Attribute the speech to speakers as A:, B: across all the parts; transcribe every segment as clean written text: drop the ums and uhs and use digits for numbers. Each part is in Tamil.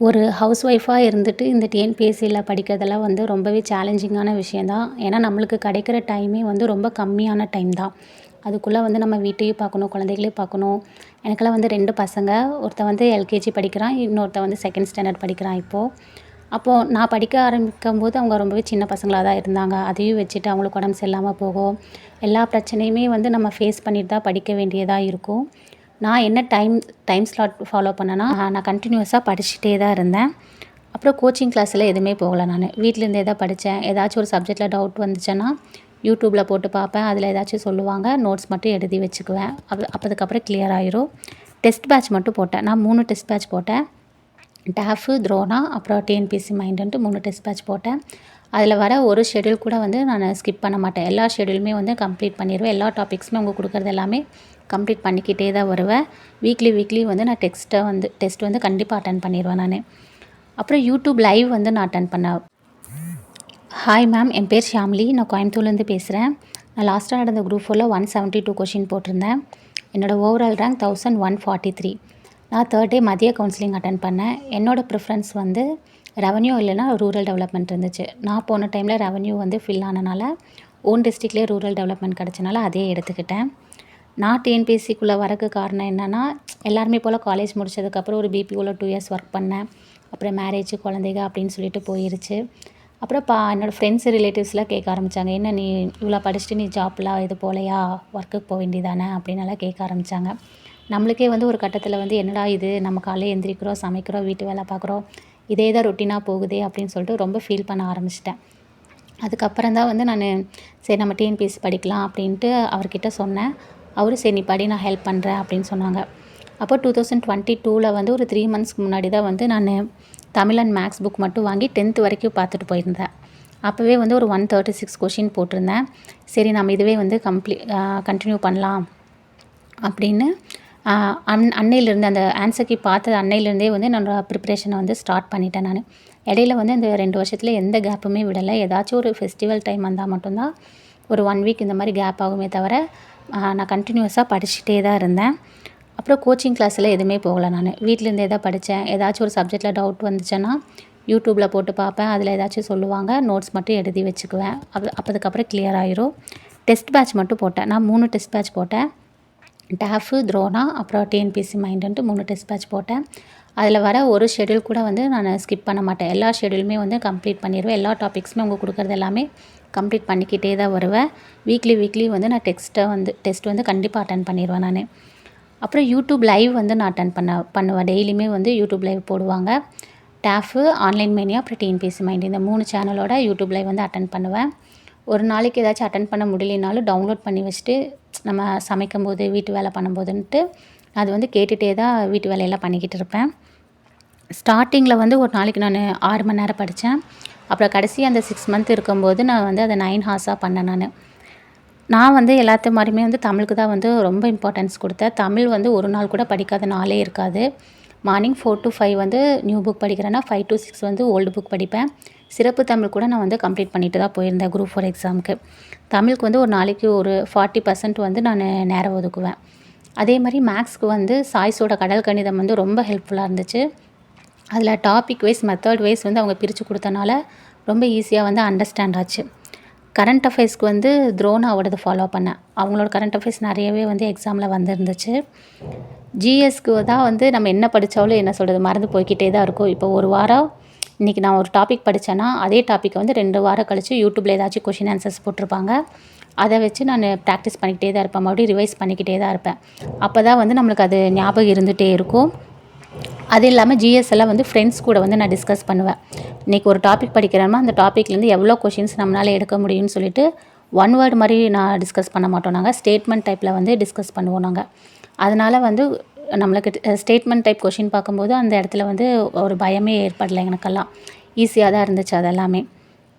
A: ஒரு ஹவுஸ் ஒய்ஃபாக இருந்துட்டு இந்த டிஎன்பிஎஸ்சியில் படிக்கிறதெல்லாம் வந்து ரொம்பவே சேலஞ்சிங்கான விஷயந்தான். ஏன்னா நம்மளுக்கு கிடைக்கிற டைமே வந்து ரொம்ப கம்மியான டைம் தான். அதுக்குள்ளே வந்து நம்ம வீட்டையும் பார்க்கணும், குழந்தைகளையும் பார்க்கணும். எனக்கெல்லாம் வந்து 2 பசங்க. ஒருத்தன் வந்து எல்கேஜி படிக்கிறான், இன்னொருத்தன் வந்து செகண்ட் ஸ்டாண்டர்ட் படிக்கிறான் இப்போது. அப்போது நான் படிக்க ஆரம்பிக்கும்போது அவங்க ரொம்பவே சின்ன பசங்களாக தான் இருந்தாங்க. அதையும் வச்சுட்டு அவங்களுக்கு உடம்பு சரியில்லாமல் போகும். எல்லா பிரச்சனையுமே வந்து நம்ம ஃபேஸ் பண்ணிட்டு தான் படிக்க வேண்டியதாக இருக்கும். நான் என்ன டைம் ஸ்லாட் ஃபாலோ பண்ணேன்னா, நான் கன்டினியூஸாக படிச்சுட்டே தான் இருந்தேன். அப்புறம் கோச்சிங் கிளாஸில் எதுவுமே போகல நான். வீட்டிலேருந்தே தான் படித்தேன். ஏதாச்சும் ஒரு சப்ஜெக்ட்டில் டவுட் வந்துச்சுன்னா, யூடியூப்பில் போட்டு பார்ப்பேன். அதில் ஏதாச்சும் சொல்லுவாங்க. நோட்ஸ் மட்டும் எழுதி வச்சுக்குவேன். அதுக்கப்புறம் கிளியர் ஆயிரும். டெஸ்ட் பேட்ச் மட்டும் போட்டேன். நான் 3 டெஸ்ட் பேட்ச் போட்டேன். டேஃபு, துரோனா, அப்புறம் டிஎன்பிஎஸ்சி மைண்டுன்ட்டு 3 டெஸ்ட் பேட்ச் போட்டேன். அதில் வர ஒரு ஷெட்யூல் கூட வந்து நான் ஸ்கிப் பண்ண மாட்டேன். எல்லா ஷெட்யூலுமே வந்து கம்ப்ளீட் பண்ணிடுவேன். எல்லா டாபிக்ஸுமே அவங்க கொடுக்குறது எல்லாமே கம்ப்ளீட் பண்ணிக்கிட்டே தான் வருவேன். வீக்லி வந்து நான் டெஸ்ட் வந்து கண்டிப்பாக அட்டென்ட் பண்ணிடுவேன் நான். அப்புறம் யூடியூப் லைவ் வந்து நான் அட்டென்ட் பண்ணேன். ஹாய் மேம், என் பேர் ஷாம்லி. நான் கோயம்புத்தூர்லேருந்து பேசுகிறேன். நான் லாஸ்ட்டாக நடந்த குரூப் 4ல் 172 கொஷின் போட்டிருந்தேன். என்னோடய ஓவரால் ரேங்க் 1143. நான் 3rd டே மதிய கவுன்சிலிங் அட்டென்ட் பண்ணேன். என்னோடய ப்ரிஃபரன்ஸ் வந்து ரெவன்யூ இல்லைனா ரூரல் டெவலப்மெண்ட் இருந்துச்சு. நான் போன டைமில் ரெவன்யூ வந்து ஃபில் ஆனனால ஓன் டிஸ்ட்ரிக்ட்லேயே ரூரல் டெவலப்மெண்ட் கிடச்சனால அதே எடுத்துக்கிட்டேன். நான் டிஎன்பிஎஸ்சிக்குள்ளே வரக்கு காரணம் என்னென்னா, எல்லாருமே போல் காலேஜ் முடித்ததுக்கப்புறம் ஒரு பிபிஓவில் 2 இயர்ஸ் ஒர்க் பண்ணேன். அப்புறம் மேரேஜ், குழந்தைங்க அப்படின்னு சொல்லிட்டு போயிருச்சு. அப்புறம் என்னோடய ஃப்ரெண்ட்ஸு, ரிலேட்டிவ்ஸ்லாம் கேட்க ஆரம்பித்தாங்க. என்ன நீ இவ்வளோ படிச்சுட்டு நீ ஜாப்லாம் இது போகலையா, ஒர்க்குக்கு போக வேண்டியதானே அப்படின்னலாம் கேட்க ஆரம்பித்தாங்க. நம்மளுக்கே வந்து ஒரு கட்டத்தில் வந்து என்னடா இது, நம்ம காலையில் எந்திரிக்கிறோம், சமைக்கிறோம், வீட்டு வேலை பார்க்குறோம், இதே தான் ரொட்டீனாக போகுதே அப்படின்னு சொல்லிட்டு ரொம்ப ஃபீல் பண்ண ஆரம்பிச்சிட்டேன். அதுக்கப்புறம் தான் வந்து நான் சரி நம்ம டிஎன்பிஎஸ்சி படிக்கலாம் அப்படின்ட்டு அவர்கிட்ட சொன்னேன். அவரும் சரி நீ படி, நான் ஹெல்ப் பண்ணுறேன் அப்படின்னு சொன்னாங்க. அப்போ 2022ல் வந்து ஒரு 3 மந்த்ஸ்க்கு முன்னாடி தான் வந்து நான் தமிழ் அண்ட் மேக்ஸ் புக் மட்டும் வாங்கி 10th வரைக்கும் பார்த்துட்டு போயிருந்தேன். அப்போவே வந்து ஒரு 136 கொஷின் போட்டிருந்தேன். சரி நம்ம இதுவே வந்து கண்டினியூ பண்ணலாம் அப்படின்னு அன்னையிலேருந்து அந்த ஆன்சர் கீ பார்த்த அன்னையிலேருந்தே வந்து என்னோடய ப்ரிப்ரேஷனை வந்து ஸ்டார்ட் பண்ணிட்டேன் நான். இடையில வந்து இந்த 2 வருஷத்தில் எந்த கேப்புமே விடலை. ஏதாச்சும் ஒரு ஃபெஸ்டிவல் டைம் வந்தால் மட்டும்தான் ஒரு 1 வீக் இந்த மாதிரி கேப் ஆகுமே தவிர நான் கண்டினியூஸாக படிச்சுட்டே தான் இருந்தேன். அப்புறம் கோச்சிங் கிளாஸில் எதுவுமே போகல நான். வீட்டிலேருந்தே தான் படித்தேன். ஏதாச்சும் ஒரு சப்ஜெக்ட்டில் டவுட் வந்துச்சுன்னா யூடியூப்பில் போட்டு பார்ப்பேன். அதில் ஏதாச்சும் சொல்லுவாங்க. நோட்ஸ் மட்டும் எழுதி வச்சுக்குவேன். அதுக்கப்புறம் கிளியர் ஆயிரும். டெஸ்ட் பேட்ச் மட்டும் போட்டேன். நான் 3 டெஸ்ட் பேட்ச் போட்டேன். டேஃபு, துரோனா, அப்புறம் டிஎன்பிஎஸ்சி மைண்டுன்ட்டு 3 டெஸ்ட் பேட்ச் போட்டேன். அதில் வர ஒரு ஷெட்யூல் கூட வந்து நான் ஸ்கிப் பண்ண மாட்டேன். எல்லா ஷெட்யூலுமே வந்து கம்ப்ளீட் பண்ணிடுவேன். எல்லா டாபிக்ஸுமே அவங்க கொடுக்குறது எல்லாமே கம்ப்ளீட் பண்ணிக்கிட்டே தான் வருவேன். வீக்லி வந்து நான் டெஸ்ட் வந்து கண்டிப்பாக அட்டென்ட் பண்ணிடுவேன் நான். அப்புறம் யூடியூப் லைவ் வந்து நான் அட்டென்ட் பண்ணுவேன். டெய்லியுமே வந்து யூடியூப் லைவ் போடுவாங்க. டேஃபு, ஆன்லைன் மேனியா, அப்புறம் டிஎன்பிஎஸ்சி மைண்டு இந்த 3 சேனலோட யூடியூப் லைவ் வந்து அட்டென்ட் பண்ணுவேன். ஒரு நாளைக்கு ஏதாச்சும் அட்டென்ட் பண்ண முடியலைனாலும் டவுன்லோட் பண்ணி வச்சுட்டு நம்ம சமைக்கும்போது, வீட்டு வேலை பண்ணும்போதுன்ட்டு அது வந்து கேட்டுகிட்டே தான் வீட்டு வேலையெல்லாம் பண்ணிக்கிட்டு இருப்பேன். ஸ்டார்டிங்கில் வந்து ஒரு நாளைக்கு நான் 6 மணி நேரம் படித்தேன். அப்புறம் கடைசி அந்த 6 மந்த் இருக்கும்போது நான் வந்து அதை 9 ஹார்ஸாக பண்ணேன் நான் வந்து எல்லாத்து மாதிரியுமே வந்து தமிழுக்கு தான் வந்து ரொம்ப இம்பார்ட்டன்ஸ் கொடுத்தேன். தமிழ் வந்து ஒரு நாள் கூட படிக்காத நாளே இருக்காது. மார்னிங் 4 to 5 வந்து நியூ புக் படிக்கிறேன்னா 5 to 6 வந்து ஓல்டு புக் படிப்பேன். சிறப்பு தமிழ் கூட நான் வந்து கம்ப்ளீட் பண்ணிட்டு தான் போயிருந்தேன் குரூப் 4 எக்ஸாமுக்கு. தமிழுக்கு வந்து ஒரு நாளைக்கு ஒரு 40% வந்து நான் நேரம் ஒதுக்குவேன். அதே மாதிரி மேக்ஸ்க்கு வந்து சாய்ஸோட கடல் கணிதம் வந்து ரொம்ப ஹெல்ப்ஃபுல்லாக இருந்துச்சு. அதில் டாபிக் வைஸ், மெத்தட் வைஸ் வந்து அவங்க பிரித்து கொடுத்தனால ரொம்ப ஈஸியாக வந்து அண்டர்ஸ்டாண்ட் ஆச்சு. கரண்ட் அஃபேர்ஸ்க்கு வந்து துரோனாவோடது ஃபாலோ பண்ணேன். அவங்களோட கரண்ட் அஃபேர்ஸ் நிறையவே வந்து எக்ஸாமில் வந்துருந்துச்சு. ஜிஎஸ்க்கு தான் வந்து நம்ம என்ன படித்தாலும் என்ன சொல்கிறது மறந்து போய்கிட்டே தான் இருக்கும். இப்போ ஒரு வாரம் இன்றைக்கி நான் ஒரு டாபிக் படித்தேன்னா அதே டாப்பிக்கை வந்து 2 வாரம் கழித்து யூடியூப்பில் ஏதாச்சும் கொஷின் ஆன்சர்ஸ் போட்டிருப்பாங்க. அதை வச்சு நான் ப்ராக்டிஸ் பண்ணிக்கிட்டே தான் இருப்பேன். மறுபடியும் ரிவைஸ் பண்ணிக்கிட்டே தான் இருப்பேன். அப்போ தான் வந்து நம்மளுக்கு அது ஞாபகம் இருந்துகிட்டே இருக்கும். அது இல்லாமல் ஜிஎஸ் எல்லாம் வந்து ஃப்ரெண்ட்ஸ் கூட வந்து நான் டிஸ்கஸ் பண்ணுவேன். இன்றைக்கி ஒரு டாபிக் படிக்கிறேன்னா அந்த டாப்பிக்லேருந்து எவ்வளோ கொஷின்ஸ் நம்மளால் எடுக்க முடியும்னு சொல்லிட்டு 1 வேர்டு மாதிரி நான் டிஸ்கஸ் பண்ண மாட்டோம். நாங்கள் ஸ்டேட்மெண்ட் டைப்பில் வந்து டிஸ்கஸ் பண்ணுவோம் நாங்கள். அதனால் வந்து நம்மளுக்கு ஸ்டேட்மெண்ட் டைப் கொஷின் பார்க்கும்போது அந்த இடத்துல வந்து ஒரு பயமே ஏற்படலை எனக்கெல்லாம். ஈஸியாக தான் இருந்துச்சு அதெல்லாமே.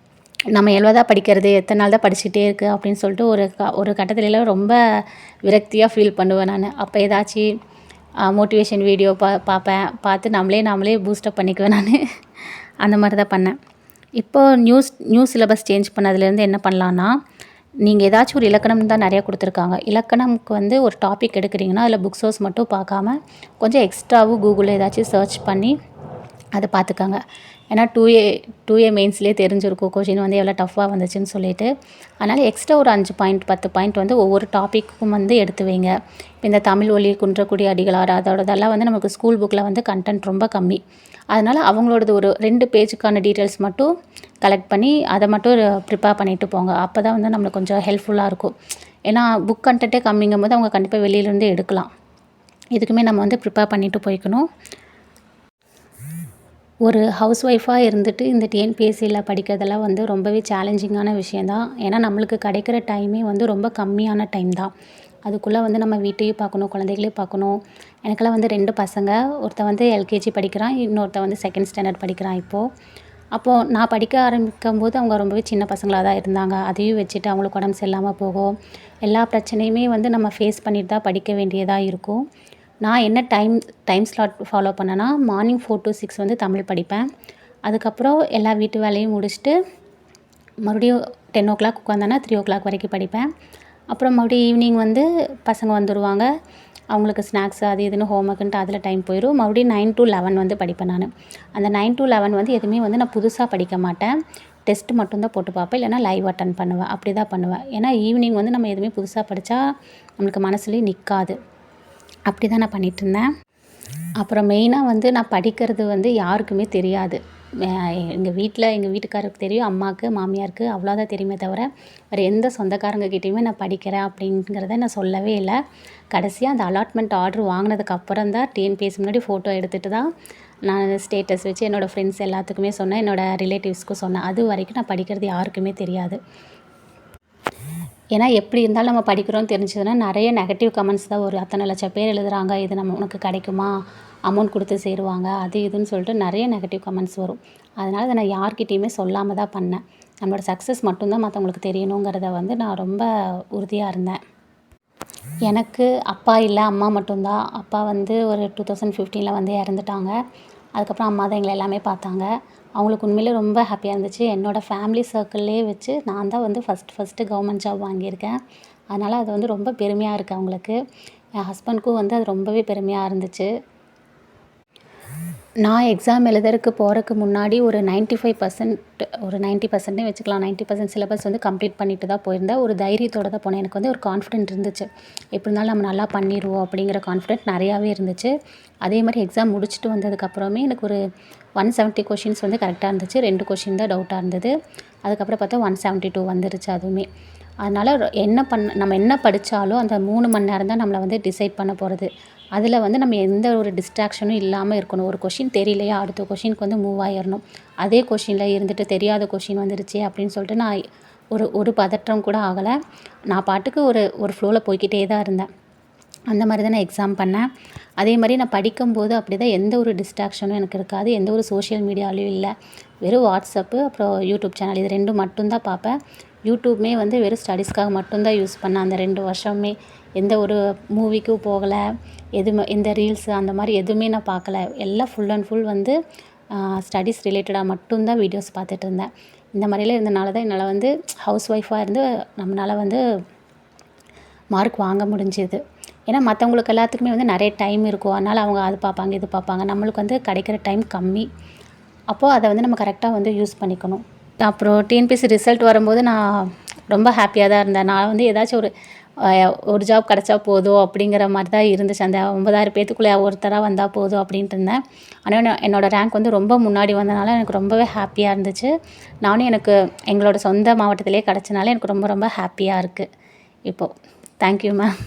A: நம்ம எவ்வளோ தான் படிக்கிறது, எத்தனை நாள் தான் படிச்சுட்டே இருக்குது அப்படின்னு சொல்லிட்டு ஒரு கட்டத்துலலாம் ரொம்ப விரக்தியாக ஃபீல் பண்ணுவேன் நான். அப்போ ஏதாச்சும் மோட்டிவேஷன் வீடியோ பார்ப்பேன். பார்த்து நாமளே பூஸ்டப் பண்ணிக்குவேன் நான். அந்த மாதிரி தான் பண்ணேன். இப்போது நியூ சிலபஸ் சேஞ்ச் பண்ணதுலேருந்து என்ன பண்ணலான்னா, நீங்கள் ஏதாச்சும் ஒரு இலக்கணம் தான் நிறையா கொடுத்துருக்காங்க. இலக்கணம்க்கு வந்து ஒரு டாபிக் எடுக்கிறீங்கன்னா அதில் புக் சோர்ஸ் மட்டும் பார்க்காம கொஞ்சம் எக்ஸ்ட்ராவும் கூகுளில் ஏதாச்சும் சர்ச் பண்ணி அதை பார்த்துக்கங்க. ஏன்னா 2A மெயின்ஸ்லேயே தெரிஞ்சிருக்கும் கொஷின் வந்து எவ்வளோ டஃப்பாக வந்துச்சுன்னு சொல்லிட்டு. அதனால் எக்ஸ்ட்ரா ஒரு 5 பாயிண்ட் 10 பாயிண்ட் வந்து ஒவ்வொரு டாப்பிக்கும் வந்து எடுத்து வைங்க. இப்போ இந்த தமிழ் ஒலி குன்றக்குடி அடிகளார் அதோடதெல்லாம் வந்து நமக்கு ஸ்கூல் புக்கில் வந்து கண்டென்ட் ரொம்ப கம்மி. அதனால் அவங்களோடது ஒரு 2 பேஜுக்கான டீட்டெயில்ஸ் மட்டும் கலெக்ட் பண்ணி அதை மட்டும் ப்ரிப்பேர் பண்ணிட்டு போங்க. அப்போ தான் வந்து நம்மளுக்கு கொஞ்சம் ஹெல்ப்ஃபுல்லாக இருக்கும். ஏன்னா புக் கண்டென்ட்டே கம்மிங்கும்போது அவங்க கண்டிப்பாக வெளியிலேருந்து எடுக்கலாம். இதுக்குமே நம்ம வந்து ப்ரிப்பேர் பண்ணிட்டு போய்க்கணும். ஒரு ஹவுஸ் ஒய்ஃபாக இருந்துட்டு இந்த டிஎன்பிஎஸ்சியில் படிக்கிறதெல்லாம் வந்து ரொம்பவே சேலஞ்சிங்கான விஷயந்தான். ஏன்னா நம்மளுக்கு கிடைக்கிற டைமே வந்து ரொம்ப கம்மியான டைம் தான். அதுக்குள்ளே வந்து நம்ம வீட்டையும் பார்க்கணும், குழந்தைகளையும் பார்க்கணும். எனக்கெல்லாம் வந்து 2 பசங்க. ஒருத்தன் வந்து எல்கேஜி படிக்கிறான், இன்னொருத்தன் வந்து 2nd ஸ்டாண்டர்ட் படிக்கிறான் இப்போது. அப்போது நான் படிக்க ஆரம்பிக்கும்போது அவங்க ரொம்பவே சின்ன பசங்களாக தான் இருந்தாங்க. அதையும் வச்சுட்டு அவங்களுக்கு உடம்பு சரியில்லாமல் போகும். எல்லா பிரச்சனையுமே வந்து நம்ம ஃபேஸ் பண்ணிட்டு தான் படிக்க வேண்டியதாக இருக்கும். நான் என்ன டைம் ஸ்லாட் ஃபாலோ பண்ணேன்னா, மார்னிங் 4 to 6 வந்து தமிழ் படிப்பேன். அதுக்கப்புறம் எல்லா வீட்டு வேலையும் முடிச்சுட்டு மறுபடியும் 10 o'clock உட்காந்தேன்னா 3 o'clock வரைக்கும் படிப்பேன். அப்புறம் மறுபடியும் ஈவினிங் வந்து பசங்க வந்துடுவாங்க. அவங்களுக்கு ஸ்நாக்ஸ் அது இதுன்னு ஹோம் ஒர்க்குன்ட்டு அதில் டைம் போயிடும். மறுபடியும் 9 to 11 வந்து படிப்பேன் நான். அந்த 9 to 11 வந்து எதுவுமே வந்து நான் புதுசாக படிக்க மாட்டேன். டெஸ்ட் மட்டும்தான் போட்டு பார்ப்பேன், இல்லைனா லைவ் அட்டன் பண்ணுவேன். அப்படி தான் பண்ணுவேன். ஏன்னா ஈவினிங் வந்து நம்ம எதுவுமே புதுசாக படித்தா நம்மளுக்கு மனசுலேயே நிற்காது. அப்படி தான் நான் பண்ணிகிட்ருந்தேன். அப்புறம் மெயினாக வந்து நான் படிக்கிறது வந்து யாருக்குமே தெரியாது. எங்கள் வீட்டுக்காரருக்கு தெரியும், அம்மாவுக்கு மாமியாருக்கு அவ்வளோதான் தெரியுமே தவிர வேறு எந்த சொந்தக்காரங்கக்கிட்டேயுமே நான் படிக்கிறேன் அப்படிங்கிறத நான் சொல்லவே இல்லை. கடைசியாக அந்த அலாட்மெண்ட் ஆர்டர் வாங்கினதுக்கு அப்புறம் தான் டிஎன்பிஎஸ்சி முன்னாடி ஃபோட்டோ எடுத்துகிட்டு தான் நான் ஸ்டேட்டஸ் வச்சு என்னோடய ஃப்ரெண்ட்ஸ் எல்லாத்துக்குமே சொன்னேன், என்னோடய ரிலேட்டிவ்ஸ்க்கும் சொன்னேன். அது வரைக்கும் நான் படிக்கிறது யாருக்குமே தெரியாது. ஏன்னா எப்படி இருந்தாலும் நம்ம படிக்கிறோம்னு தெரிஞ்சதுன்னா நிறைய நெகட்டிவ் கமெண்ட்ஸ் தான் வரும். அத்தனை லட்சம் பேர் எழுதுகிறாங்க, இது உனக்கு கிடைக்குமா, அமௌண்ட் கொடுத்து சேருவாங்க, அது இதுன்னு சொல்லிட்டு நிறைய நெகட்டிவ் கமெண்ட்ஸ் வரும். அதனால் அதை நான் யார்கிட்டேயுமே சொல்லாமல் தான் பண்ணேன். நம்மளோட சக்ஸஸ் மட்டும்தான் மற்றவங்களுக்கு தெரியணுங்கிறத வந்து நான் ரொம்ப உறுதியாக இருந்தேன். எனக்கு அப்பா இல்லை, அம்மா மட்டும்தான். அப்பா வந்து ஒரு 2015 வந்து இறந்துட்டாங்க. அதுக்கப்புறம் அம்மா தான் எங்களை எல்லாமே பார்த்தாங்க. அவங்களுக்கு உண்மையிலே ரொம்ப ஹாப்பியாக இருந்துச்சு. என்னோடய ஃபேமிலி சர்க்கிள்லேயே வச்சு நான் தான் வந்து ஃபஸ்ட்டு கவர்மெண்ட் ஜாப் வாங்கியிருக்கேன். அதனால் அது வந்து ரொம்ப பெருமையாக இருக்குது அவங்களுக்கு. என் ஹஸ்பண்ட்க்கும் வந்து அது ரொம்பவே பெருமையாக இருந்துச்சு. நான் எக்ஸாம் எழுதுறதுக்கு போகிறதுக்கு முன்னாடி ஒரு 95% ஒரு 90%னே வச்சுக்கலாம். 90% சிலபஸ் வந்து கம்ப்ளீட் பண்ணிட்டு தான் போயிருந்தேன். ஒரு தைரியத்தோடு தான் போனேன். எனக்கு வந்து ஒரு கான்ஃபிடென்ட் இருந்துச்சு. எப்படி இருந்தாலும் நம்ம நல்லா பண்ணிடுவோம் அப்படிங்கிற கான்ஃபிடென்ட் நிறையாவே இருந்துச்சு. அதே மாதிரி எக்ஸாம் முடிச்சுட்டு வந்ததுக்கப்புறமே எனக்கு ஒரு 170 கொஷின்ஸ் வந்து கரெக்டாக இருந்துச்சு. 2 கொஷின் தான் டவுட்டாக இருந்தது. அதுக்கப்புறம் பார்த்தா 172 வந்துருச்சு அதுவுமே. அதனால் நம்ம என்ன படித்தாலும் அந்த 3 மணி நேரம் தான் நம்மளை வந்து டிசைட் பண்ண போகிறது. அதில் வந்து நம்ம எந்த ஒரு டிஸ்ட்ராக்ஷனும் இல்லாமல் இருக்கணும். ஒரு கொஷின் தெரியலையா, அடுத்த கொஷினுக்கு வந்து மூவ் ஆயிடணும். அதே கொஷினில் இருந்துட்டு தெரியாத கொஷின் வந்துருச்சே அப்படின்னு சொல்லிட்டு நான் ஒரு பதற்றம் கூட ஆகலை. நான் பாட்டுக்கு ஒரு ஃப்ளோவில் போய்க்கிட்டே தான் இருந்தேன். அந்த மாதிரி தான் நான் எக்ஸாம் பண்ணேன். அதே மாதிரி நான் படிக்கும்போது அப்படி தான் எந்த ஒரு டிஸ்ட்ராக்ஷனும் எனக்கு இருக்காது. எந்த ஒரு சோஷியல் மீடியாலையும் இல்லை. வெறும் வாட்ஸ்அப்பு அப்புறம் யூடியூப் சேனல் இது 2 மட்டும்தான் பார்ப்பேன். யூடியூப்மே வந்து வெறும் ஸ்டடீஸ்க்காக மட்டும்தான் யூஸ் பண்ணேன் அந்த 2 வருஷமே. எந்த ஒரு மூவிக்கும் போகலை, எந்த ரீல்ஸு அந்த மாதிரி எதுவுமே நான் பார்க்கல. எல்லாம் ஃபுல் அண்ட் ஃபுல் வந்து ஸ்டடீஸ் ரிலேட்டடாக மட்டும்தான் வீடியோஸ் பார்த்துட்டு இருந்தேன். இந்த மாதிரிலாம் இருந்தனால தான் என்னால் வந்து ஹவுஸ் ஒய்ஃபாக இருந்து நம்மளால் வந்து மார்க் வாங்க முடிஞ்சுது. ஏன்னா மற்றவங்களுக்கு எல்லாத்துக்குமே வந்து நிறைய டைம் இருக்கும். அதனால் அவங்க அது பார்ப்பாங்க, இது பார்ப்பாங்க. நம்மளுக்கு வந்து கிடைக்கிற டைம் கம்மி. அப்போது அதை வந்து நம்ம கரெக்டாக வந்து யூஸ் பண்ணிக்கணும். அப்புறம் டிஎன்பிஎஸ்சி ரிசல்ட் வரும்போது நான் ரொம்ப ஹாப்பியாக தான் இருந்தேன். நான் வந்து ஏதாச்சும் ஒரு ஜாப் கிடச்சா போதும் அப்படிங்கிற மாதிரி தான் இருந்துச்சு. அந்த 9000 பேத்துக்குள்ளே ஒருத்தராக வந்தால் போதும் அப்படின்ட்டு இருந்தேன். ஆனால் என்னோடய ரேங்க் வந்து ரொம்ப முன்னாடி வந்தனால எனக்கு ரொம்பவே ஹாப்பியாக இருந்துச்சு. நானும் எங்களோட சொந்த மாவட்டத்திலே கிடச்சனால எனக்கு ரொம்ப ரொம்ப ஹாப்பியாக இருக்குது இப்போது. Thank you ma'am.